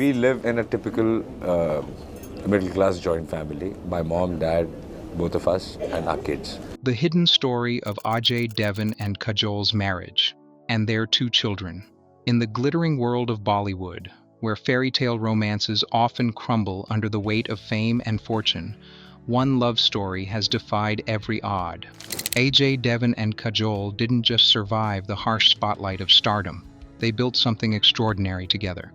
We live in a typical middle class joint family. My mom, dad, both of us, and our kids. The hidden story of Ajay Devgn and Kajol's marriage, and their two children. In the glittering world of Bollywood, where fairy tale romances often crumble under the weight of fame and fortune, one love story has defied every odd. Ajay Devgn and Kajol didn't just survive the harsh spotlight of stardom, they built something extraordinary together.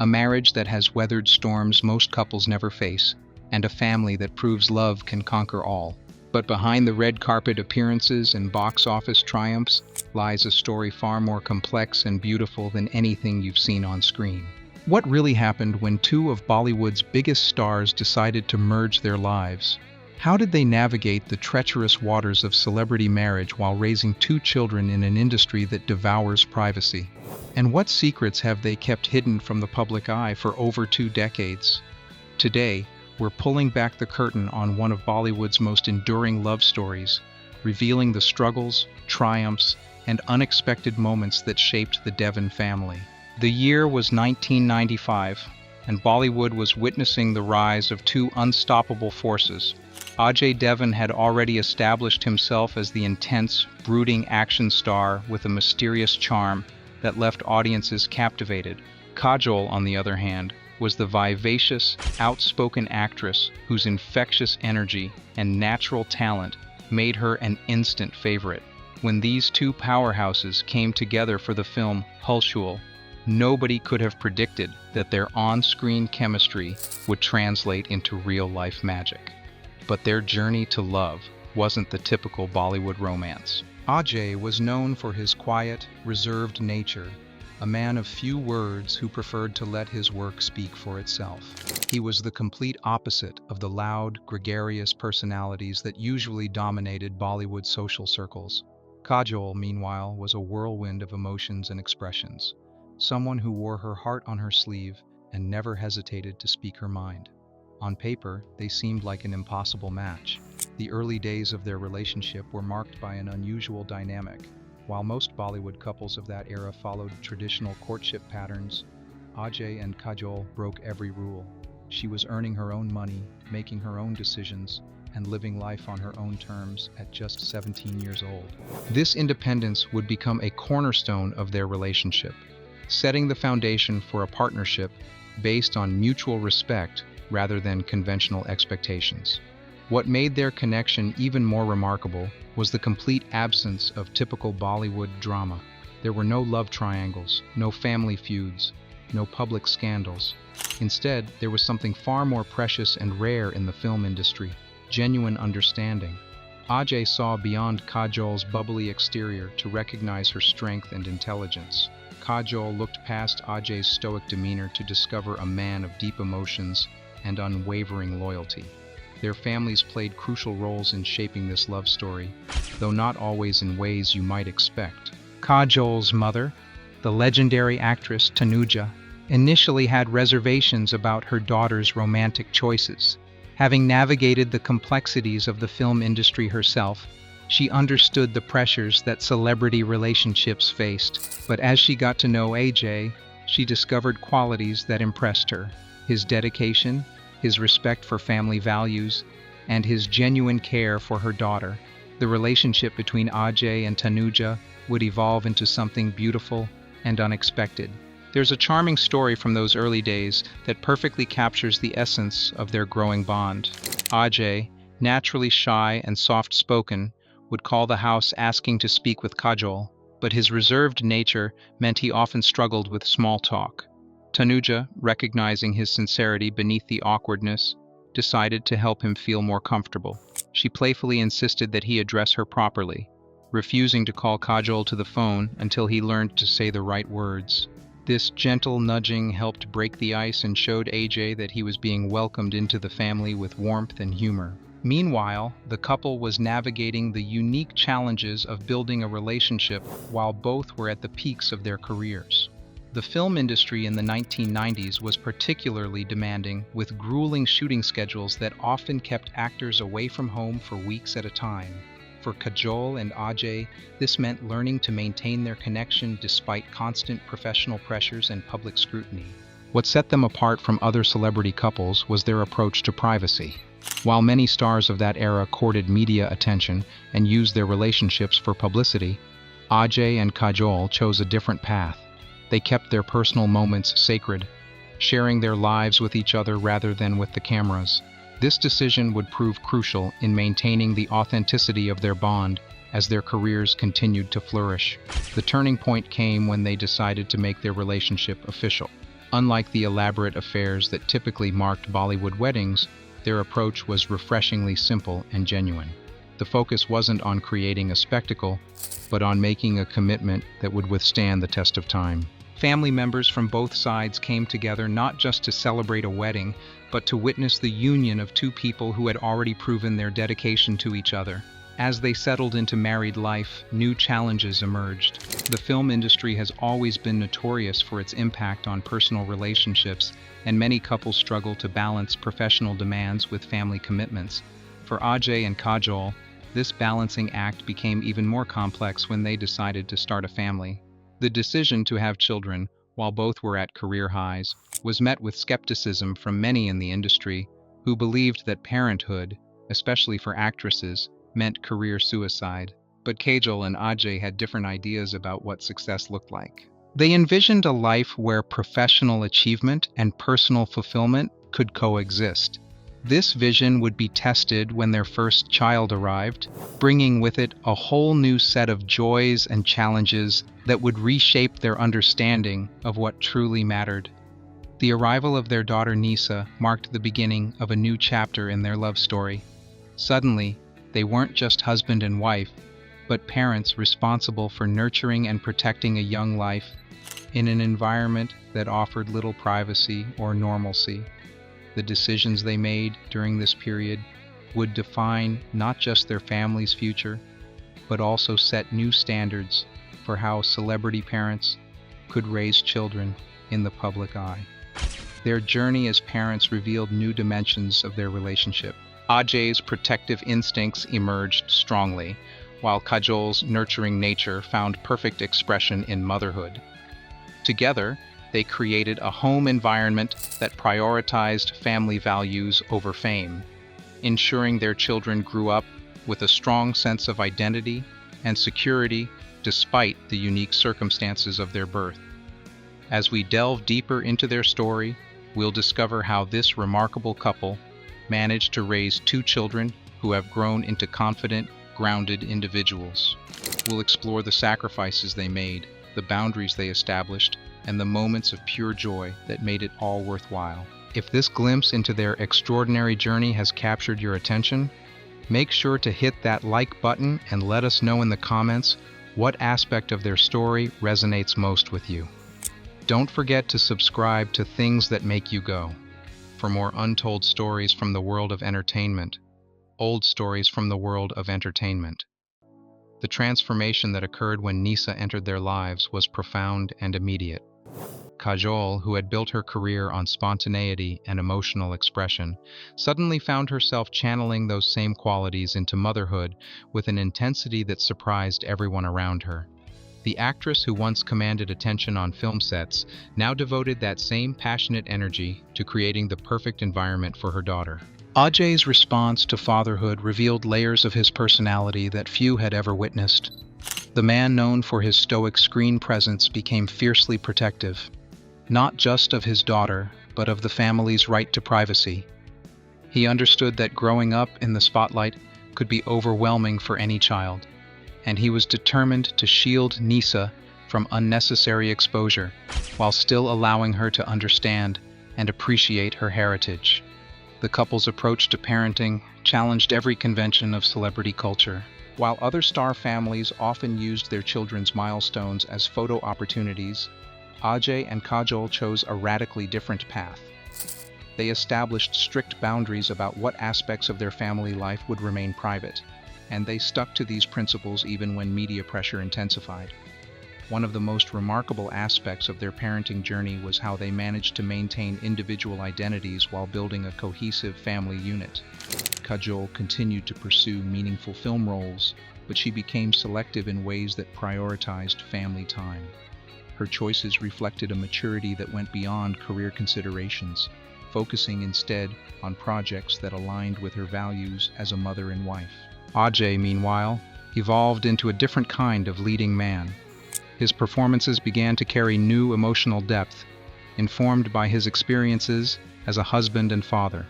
A marriage that has weathered storms most couples never face, and a family that proves love can conquer all. But behind the red carpet appearances and box office triumphs lies a story far more complex and beautiful than anything you've seen on screen. What really happened when two of Bollywood's biggest stars decided to merge their lives? How did they navigate the treacherous waters of celebrity marriage while raising two children in an industry that devours privacy? And what secrets have they kept hidden from the public eye for over 2 decades? Today, we're pulling back the curtain on one of Bollywood's most enduring love stories, revealing the struggles, triumphs, and unexpected moments that shaped the Devgn family. The year was 1995, and Bollywood was witnessing the rise of two unstoppable forces. Ajay Devgn had already established himself as the intense, brooding action star with a mysterious charm that left audiences captivated. Kajol, on the other hand, was the vivacious, outspoken actress whose infectious energy and natural talent made her an instant favorite. When these two powerhouses came together for the film Untold, nobody could have predicted that their on-screen chemistry would translate into real-life magic. But their journey to love wasn't the typical Bollywood romance. Ajay was known for his quiet, reserved nature, a man of few words who preferred to let his work speak for itself. He was the complete opposite of the loud, gregarious personalities that usually dominated Bollywood social circles. Kajol, meanwhile, was a whirlwind of emotions and expressions, someone who wore her heart on her sleeve and never hesitated to speak her mind. On paper, they seemed like an impossible match. The early days of their relationship were marked by an unusual dynamic. While most Bollywood couples of that era followed traditional courtship patterns, Ajay and Kajol broke every rule. She was earning her own money, making her own decisions, and living life on her own terms at just 17 years old. This independence would become a cornerstone of their relationship, setting the foundation for a partnership based on mutual respect rather than conventional expectations. What made their connection even more remarkable was the complete absence of typical Bollywood drama. There were no love triangles, no family feuds, no public scandals. Instead, there was something far more precious and rare in the film industry: genuine understanding. Ajay saw beyond Kajol's bubbly exterior to recognize her strength and intelligence. Kajol looked past Ajay's stoic demeanor to discover a man of deep emotions and unwavering loyalty. Their families played crucial roles in shaping this love story, though not always in ways you might expect. Kajol's mother, the legendary actress Tanuja, initially had reservations about her daughter's romantic choices. Having navigated the complexities of the film industry herself, she understood the pressures that celebrity relationships faced. But as she got to know Ajay, she discovered qualities that impressed her: his dedication, his respect for family values, and his genuine care for her daughter. The relationship between Ajay and Tanuja would evolve into something beautiful and unexpected. There's a charming story from those early days that perfectly captures the essence of their growing bond. Ajay, naturally shy and soft-spoken, would call the house asking to speak with Kajol, but his reserved nature meant he often struggled with small talk. Tanuja, recognizing his sincerity beneath the awkwardness, decided to help him feel more comfortable. She playfully insisted that he address her properly, refusing to call Kajol to the phone until he learned to say the right words. This gentle nudging helped break the ice and showed Ajay that he was being welcomed into the family with warmth and humor. Meanwhile, the couple was navigating the unique challenges of building a relationship while both were at the peaks of their careers. The film industry in the 1990s was particularly demanding, with grueling shooting schedules that often kept actors away from home for weeks at a time. For Kajol and Ajay, this meant learning to maintain their connection despite constant professional pressures and public scrutiny. What set them apart from other celebrity couples was their approach to privacy. While many stars of that era courted media attention and used their relationships for publicity, Ajay and Kajol chose a different path. They kept their personal moments sacred, sharing their lives with each other rather than with the cameras. This decision would prove crucial in maintaining the authenticity of their bond as their careers continued to flourish. The turning point came when they decided to make their relationship official. Unlike the elaborate affairs that typically marked Bollywood weddings, their approach was refreshingly simple and genuine. The focus wasn't on creating a spectacle, but on making a commitment that would withstand the test of time. Family members from both sides came together not just to celebrate a wedding, but to witness the union of two people who had already proven their dedication to each other. As they settled into married life, new challenges emerged. The film industry has always been notorious for its impact on personal relationships, and many couples struggle to balance professional demands with family commitments. For Ajay and Kajol, this balancing act became even more complex when they decided to start a family. The decision to have children, while both were at career highs, was met with skepticism from many in the industry who believed that parenthood, especially for actresses, meant career suicide. But Kajol and Ajay had different ideas about what success looked like. They envisioned a life where professional achievement and personal fulfillment could coexist. This vision would be tested when their first child arrived, bringing with it a whole new set of joys and challenges that would reshape their understanding of what truly mattered. The arrival of their daughter Nysa marked the beginning of a new chapter in their love story. Suddenly, they weren't just husband and wife, but parents responsible for nurturing and protecting a young life in an environment that offered little privacy or normalcy. The decisions they made during this period would define not just their family's future, but also set new standards for how celebrity parents could raise children in the public eye. Their journey as parents revealed new dimensions of their relationship. Ajay's protective instincts emerged strongly, while Kajol's nurturing nature found perfect expression in motherhood. Together, they created a home environment that prioritized family values over fame, ensuring their children grew up with a strong sense of identity and security despite the unique circumstances of their birth. As we delve deeper into their story, we'll discover how this remarkable couple managed to raise two children who have grown into confident, grounded individuals. We'll explore the sacrifices they made, the boundaries they established, and the moments of pure joy that made it all worthwhile. If this glimpse into their extraordinary journey has captured your attention, make sure to hit that like button and let us know in the comments what aspect of their story resonates most with you. Don't forget to subscribe to Things That Make You Go for more untold stories from the world of entertainment, old stories from the world of entertainment. The transformation that occurred when Nysa entered their lives was profound and immediate. Kajol, who had built her career on spontaneity and emotional expression, suddenly found herself channeling those same qualities into motherhood with an intensity that surprised everyone around her. The actress who once commanded attention on film sets now devoted that same passionate energy to creating the perfect environment for her daughter. Ajay's response to fatherhood revealed layers of his personality that few had ever witnessed. The man known for his stoic screen presence became fiercely protective, not just of his daughter, but of the family's right to privacy. He understood that growing up in the spotlight could be overwhelming for any child, and he was determined to shield Nysa from unnecessary exposure, while still allowing her to understand and appreciate her heritage. The couple's approach to parenting challenged every convention of celebrity culture. While other star families often used their children's milestones as photo opportunities, Ajay and Kajol chose a radically different path. They established strict boundaries about what aspects of their family life would remain private, and they stuck to these principles even when media pressure intensified. One of the most remarkable aspects of their parenting journey was how they managed to maintain individual identities while building a cohesive family unit. Kajol continued to pursue meaningful film roles, but she became selective in ways that prioritized family time. her choices reflected a maturity that went beyond career considerations, focusing instead on projects that aligned with her values as a mother and wife. Ajay, meanwhile, evolved into a different kind of leading man. His performances began to carry new emotional depth, informed by his experiences as a husband and father.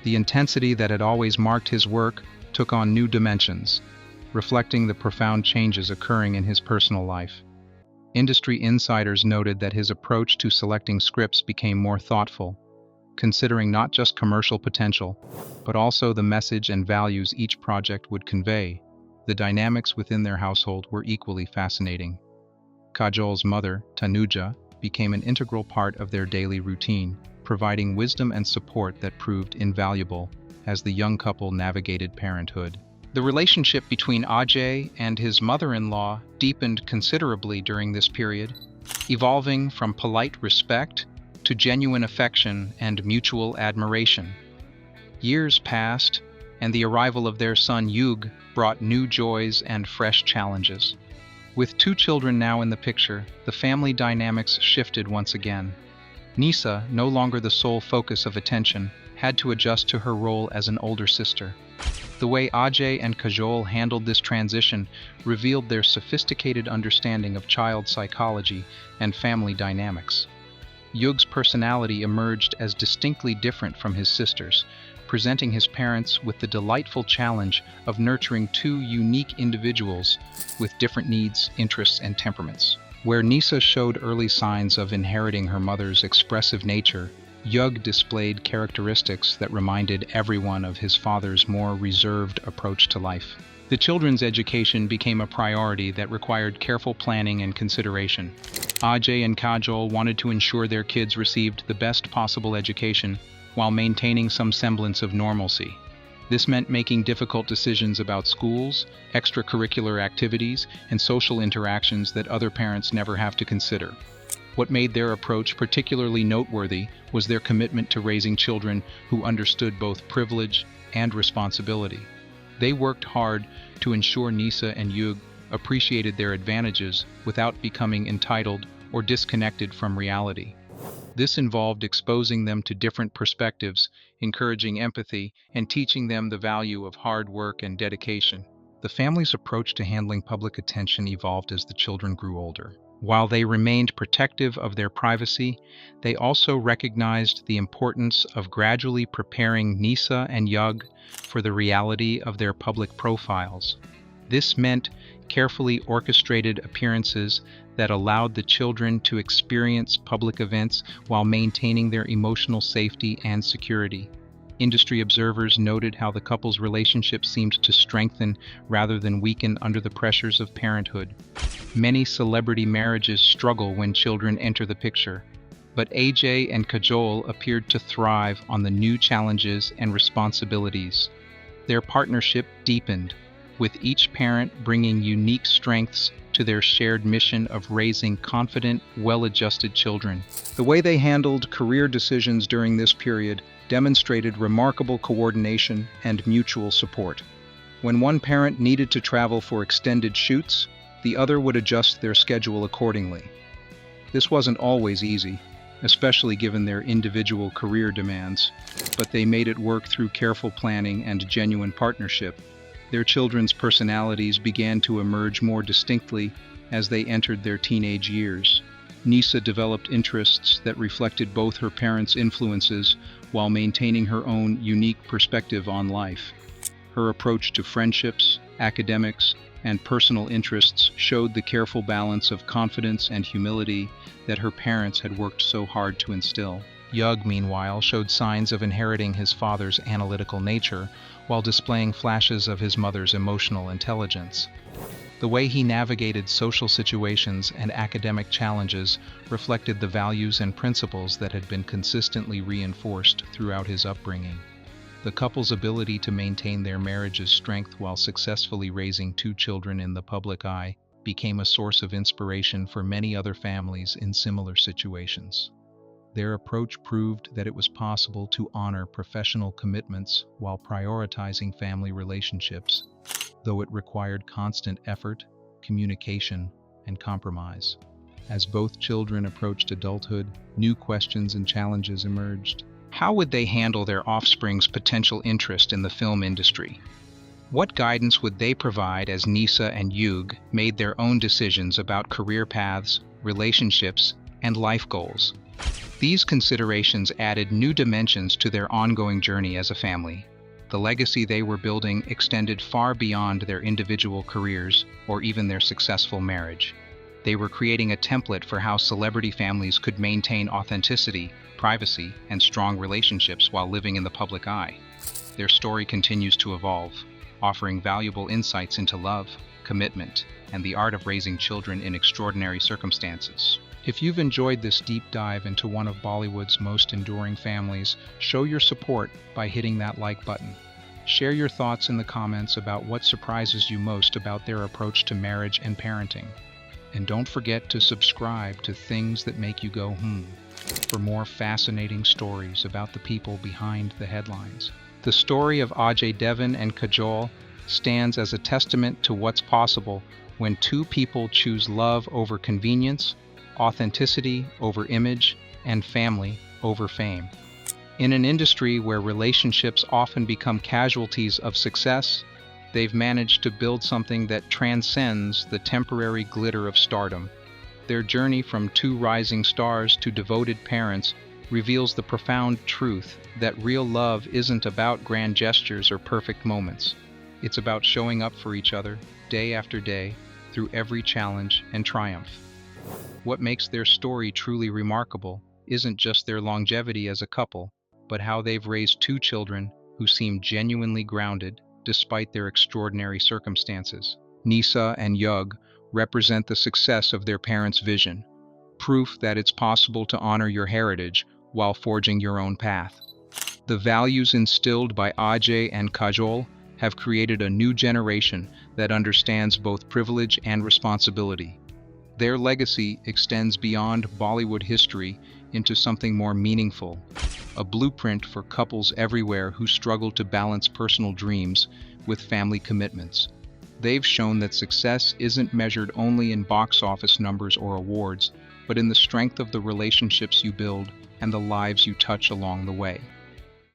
The intensity that had always marked his work took on new dimensions, reflecting the profound changes occurring in his personal life. Industry insiders noted that his approach to selecting scripts became more thoughtful, considering not just commercial potential, but also the message and values each project would convey. The dynamics within their household were equally fascinating. Kajol's mother, Tanuja, became an integral part of their daily routine, providing wisdom and support that proved invaluable as the young couple navigated parenthood. The relationship between Ajay and his mother-in-law deepened considerably during this period, evolving from polite respect to genuine affection and mutual admiration. Years passed, and the arrival of their son Yug brought new joys and fresh challenges. With 2 children now in the picture, the family dynamics shifted once again. Nysa, no longer the sole focus of attention, had to adjust to her role as an older sister. The way Ajay and Kajol handled this transition revealed their sophisticated understanding of child psychology and family dynamics. Yug's personality emerged as distinctly different from his sister's, presenting his parents with the delightful challenge of nurturing 2 unique individuals with different needs, interests, and temperaments. Where Nysa showed early signs of inheriting her mother's expressive nature, Yug displayed characteristics that reminded everyone of his father's more reserved approach to life. The children's education became a priority that required careful planning and consideration. Ajay and Kajol wanted to ensure their kids received the best possible education while maintaining some semblance of normalcy. This meant making difficult decisions about schools, extracurricular activities, and social interactions that other parents never have to consider. What made their approach particularly noteworthy was their commitment to raising children who understood both privilege and responsibility. They worked hard to ensure Nysa and Yug appreciated their advantages without becoming entitled or disconnected from reality. This involved exposing them to different perspectives, encouraging empathy, and teaching them the value of hard work and dedication. The family's approach to handling public attention evolved as the children grew older. While they remained protective of their privacy, they also recognized the importance of gradually preparing Nysa and Yug for the reality of their public profiles. This meant carefully orchestrated appearances that allowed the children to experience public events while maintaining their emotional safety and security. Industry observers noted how the couple's relationship seemed to strengthen rather than weaken under the pressures of parenthood. Many celebrity marriages struggle when children enter the picture, but Ajay and Kajol appeared to thrive on the new challenges and responsibilities. Their partnership deepened, with each parent bringing unique strengths to their shared mission of raising confident, well-adjusted children. The way they handled career decisions during this period demonstrated remarkable coordination and mutual support. When one parent needed to travel for extended shoots, the other would adjust their schedule accordingly. This wasn't always easy, especially given their individual career demands, but they made it work through careful planning and genuine partnership. Their children's personalities began to emerge more distinctly as they entered their teenage years. Nysa developed interests that reflected both her parents' influences while maintaining her own unique perspective on life. Her approach to friendships, academics, and personal interests showed the careful balance of confidence and humility that her parents had worked so hard to instill. Yug, meanwhile, showed signs of inheriting his father's analytical nature while displaying flashes of his mother's emotional intelligence. The way he navigated social situations and academic challenges reflected the values and principles that had been consistently reinforced throughout his upbringing. The couple's ability to maintain their marriage's strength while successfully raising 2 children in the public eye became a source of inspiration for many other families in similar situations. Their approach proved that it was possible to honor professional commitments while prioritizing family relationships, though it required constant effort, communication, and compromise. As both children approached adulthood, new questions and challenges emerged. How would they handle their offspring's potential interest in the film industry? What guidance would they provide as Nysa and Yug made their own decisions about career paths, relationships, and life goals? These considerations added new dimensions to their ongoing journey as a family. The legacy they were building extended far beyond their individual careers or even their successful marriage. They were creating a template for how celebrity families could maintain authenticity, privacy, and strong relationships while living in the public eye. Their story continues to evolve, offering valuable insights into love, commitment, and the art of raising children in extraordinary circumstances. If you've enjoyed this deep dive into one of Bollywood's most enduring families, show your support by hitting that like button. Share your thoughts in the comments about what surprises you most about their approach to marriage and parenting. And don't forget to subscribe to Things That Make You Go for more fascinating stories about the people behind the headlines. The story of Ajay Devgn and Kajol stands as a testament to what's possible when two people choose love over convenience, authenticity over image, and family over fame. In an industry where relationships often become casualties of success, they've managed to build something that transcends the temporary glitter of stardom. Their journey from two rising stars to devoted parents reveals the profound truth that real love isn't about grand gestures or perfect moments. It's about showing up for each other, day after day, through every challenge and triumph. What makes their story truly remarkable isn't just their longevity as a couple, but how they've raised two children who seem genuinely grounded despite their extraordinary circumstances. Nysa and Yug represent the success of their parents' vision, proof that it's possible to honor your heritage while forging your own path. The values instilled by Ajay and Kajol have created a new generation that understands both privilege and responsibility. Their legacy extends beyond Bollywood history into something more meaningful, a blueprint for couples everywhere who struggle to balance personal dreams with family commitments. They've shown that success isn't measured only in box office numbers or awards, but in the strength of the relationships you build and the lives you touch along the way.